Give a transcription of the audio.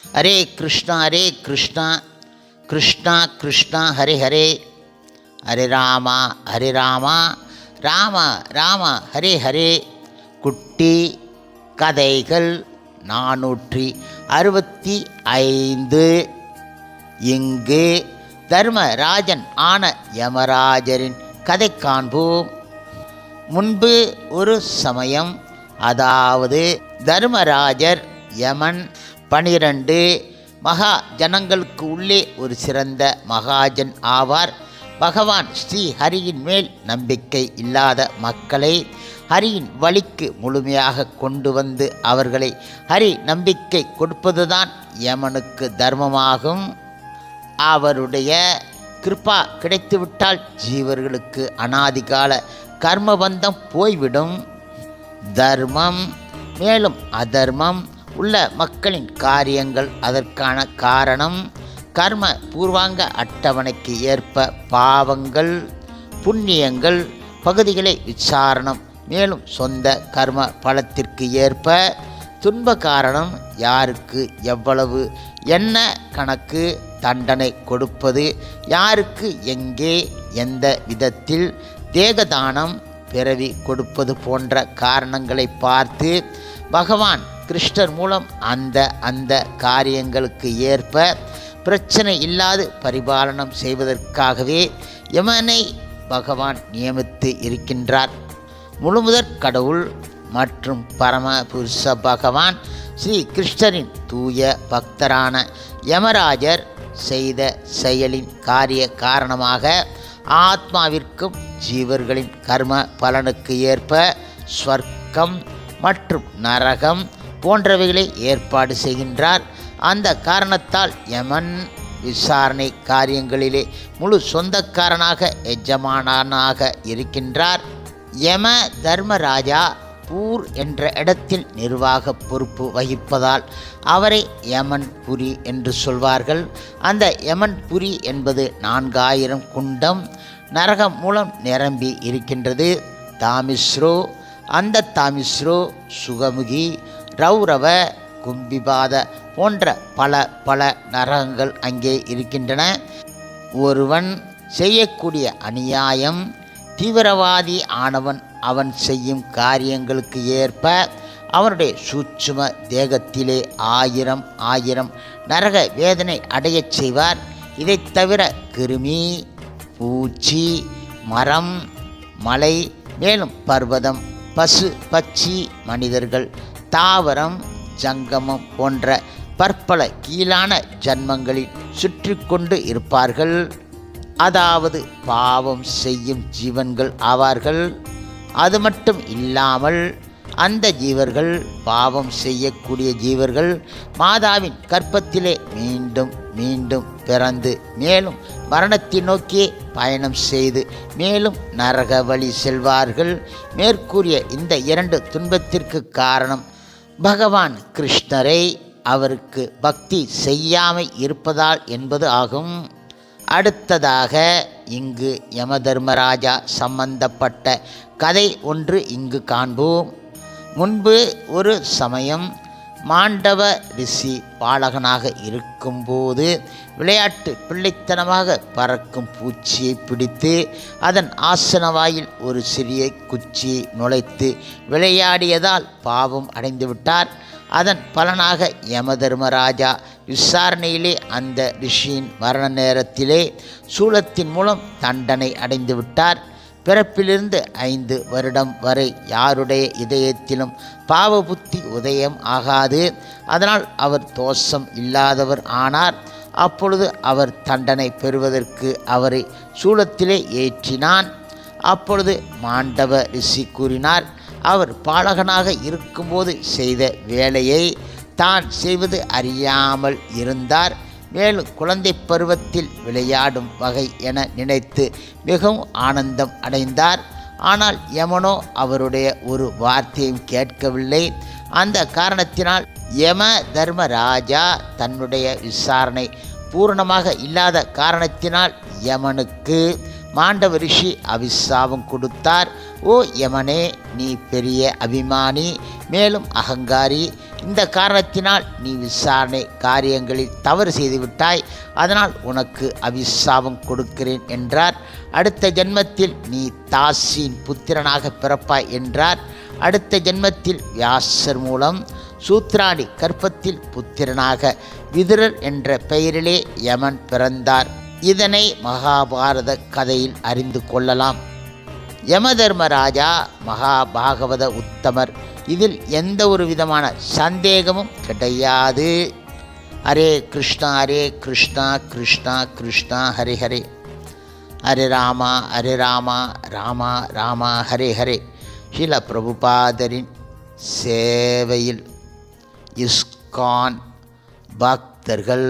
ஹரே கிருஷ்ணா கிருஷ்ணா கிருஷ்ணா ஹரே ஹரே, ஹரே ராமா ராம ராம ஹரே ஹரே. குட்டி கதைகள் 465. இங்கு தர்மராஜன் ஆன யமராஜரின் கதை காண்போம். முன்பு ஒரு சமயம், அதாவது தர்மராஜர் யமன் 12 மகா ஜனங்களுக்கு உள்ளே ஒரு சிறந்த மகாஜன் ஆவார். பகவான் ஸ்ரீ ஹரியின் மேல் நம்பிக்கை இல்லாத மக்களை ஹரியின் வழிக்கு முழுமையாக கொண்டு வந்து அவர்களை ஹரி நம்பிக்கை கொடுப்பதுதான் யமனுக்கு தர்மமாகும். அவருடைய கிருபா கிடைத்துவிட்டால் ஜீவர்களுக்கு அனாதிகால கர்மபந்தம் போய்விடும். தர்மம் மேலும் அதர்மம் உள்ள மக்களின் காரியங்கள் அதற்கான காரணம். கர்ம பூர்வாங்க அட்டவணைக்கு ஏற்ப பாவங்கள் புண்ணியங்கள் பகுதிகளை விசாரணம், மேலும் சொந்த கர்ம பலத்திற்கு ஏற்ப துன்ப காரணம், யாருக்கு எவ்வளவு என்ன கணக்கு தண்டனை கொடுப்பது, யாருக்கு எங்கே எந்த விதத்தில் தேகதானம் பிறவி கொடுப்பது போன்ற காரணங்களை பார்த்து பகவான் கிருஷ்ணர் மூலம் அந்த காரியங்களுக்கு ஏற்ப பிரச்சனை இல்லாது பரிபாலனம் செய்வதற்காகவே யமனை பகவான் நியமித்து இருக்கின்றார். முழுமுதற் கடவுள் மற்றும் பரமபுருஷ பகவான் ஸ்ரீ கிருஷ்ணரின் தூய பக்தரான யமராஜர் செய்த செயலின் காரிய காரணமாக ஆத்மாவிற்கும் ஜீவர்களின் கர்ம பலனுக்கு ஏற்ப ஸ்வர்க்கம் மற்றும் நரகம் போன்றவைகளை ஏற்பாடு செய்கின்றார். அந்த காரணத்தால் யமன் விசாரணை காரியங்களிலே முழு சொந்தக்காரனாக எஜமானாக இருக்கின்றார். யம தர்மராஜா பூர் என்ற இடத்தில் நிர்வாக பொறுப்பு வகிப்பதால் அவரை யமன் புரி என்று சொல்வார்கள். அந்த யமன் புரி என்பது 4000 குண்டம் நரகம் மூலம் நிரம்பி இருக்கின்றது. தாமிஸ்ரோ, அந்த தாமிஸ்ரோ, சுகமுகி, ரௌரவ, கும்பிபாத போன்ற பல நரகங்கள் அங்கே இருக்கின்றன. ஒருவன் செய்யக்கூடிய அநியாயம், தீவிரவாதி ஆனவன் அவன் செய்யும் காரியங்களுக்கு ஏற்ப அவனுடைய சூட்சும தேகத்திலே 1000 நரக வேதனை அடையச் செய்வார். இதைத் தவிர கிருமி, பூச்சி, மரம், மலை, மேலும் பர்வதம், பசு பட்சி, மனிதர்கள், தாவரம், ஜங்கமம் போன்ற பற்பல கீழான ஜன்மங்களில் சுற்றி கொண்டு இருப்பார்கள். அதாவது பாவம் செய்யும் ஜீவன்கள் ஆவார்கள். அது மட்டும் இல்லாமல் அந்த ஜீவர்கள், பாவம் செய்யக்கூடிய ஜீவர்கள் மாதாவின் கர்ப்பத்திலே மீண்டும் மீண்டும் பிறந்து மேலும் மரணத்தை நோக்கியே பயணம் செய்து மேலும் நரக வழி செல்வார்கள். மேற்கூறிய இந்த 2 துன்பத்திற்கு காரணம் பகவான் கிருஷ்ணரை அவருக்கு பக்தி செய்யாமை இருப்பதால் என்பது ஆகும். அடுத்ததாக இங்கு யமதர்மராஜா சம்பந்தப்பட்ட கதை ஒன்று இங்கு காண்போம். முன்பு ஒரு சமயம் மாண்டவ ரிஷி பாலகனாக இருக்கும்போது விளையாட்டு பிள்ளைத்தனமாக பறக்கும் பூச்சியை பிடித்து அதன் ஆசனவாயில் ஒரு சிறிய குச்சியை நுழைத்து விளையாடியதால் பாவம் அடைந்துவிட்டார். அதன் பலனாக யமதர்மராஜா விசாரணையிலே அந்த ரிஷியின் மரண நேரத்திலே சூலத்தின் மூலம் தண்டனை அடைந்து விட்டார். பிறப்பிலிருந்து 5 வருடம் வரை யாருடைய இதயத்திலும் பாவ புத்தி உதயம் ஆகாது. அதனால் அவர் தோஷம் இல்லாதவர் ஆனார். அப்பொழுது அவர் தண்டனை பெறுவதற்கு அவரை சூலத்திலே ஏற்றினான். அப்பொழுது மாண்டவ ரிஷி கூறினார், அவர் பாலகனாக இருக்கும்போது செய்த வேலையை தான் செய்வது அறியாமல் இருந்தார். மேலும் குழந்தை பருவத்தில் விளையாடும் வகை என நினைத்து மிகவும் ஆனந்தம் அடைந்தார். ஆனால் யமனோ அவருடைய ஒரு வார்த்தையும் கேட்கவில்லை. அந்த காரணத்தினால் யம தர்மராஜா தன்னுடைய விசாரணை பூரணமாக இல்லாத காரணத்தினால் யமனுக்கு மாண்டவ ரிஷி அபிசாபம் கொடுத்தார். ஓ யமனே, நீ பெரிய அபிமானி மேலும் அகங்காரி. இந்த காரணத்தினால் நீ விசாரணை காரியங்களில் தவறு செய்துவிட்டாய், அதனால் உனக்கு அபிசாபம் கொடுக்கிறேன் என்றார். அடுத்த ஜென்மத்தில் நீ தாசியின் புத்திரனாக பிறப்பாய் என்றார். அடுத்த ஜென்மத்தில் வியாசர் மூலம் சூத்ராணி கற்பத்தில் புத்திரனாக விதுரர் என்ற பெயரிலே யமன் பிறந்தார். இதனை மகாபாரத கதையில் அறிந்து கொள்ளலாம். யமதர்மராஜா மகாபாகவத உத்தமர், இதில் எந்த ஒரு விதமான சந்தேகமும் கிடையாது. ஹரே கிருஷ்ணா ஹரே கிருஷ்ணா கிருஷ்ணா கிருஷ்ணா ஹரே ஹரே, ஹரே ராமா ராமா ராமா ஹரே ஹரே. ஸ்ரீல பிரபுபாதரின் சேவையில் இஸ்கான் பக்தர்கள்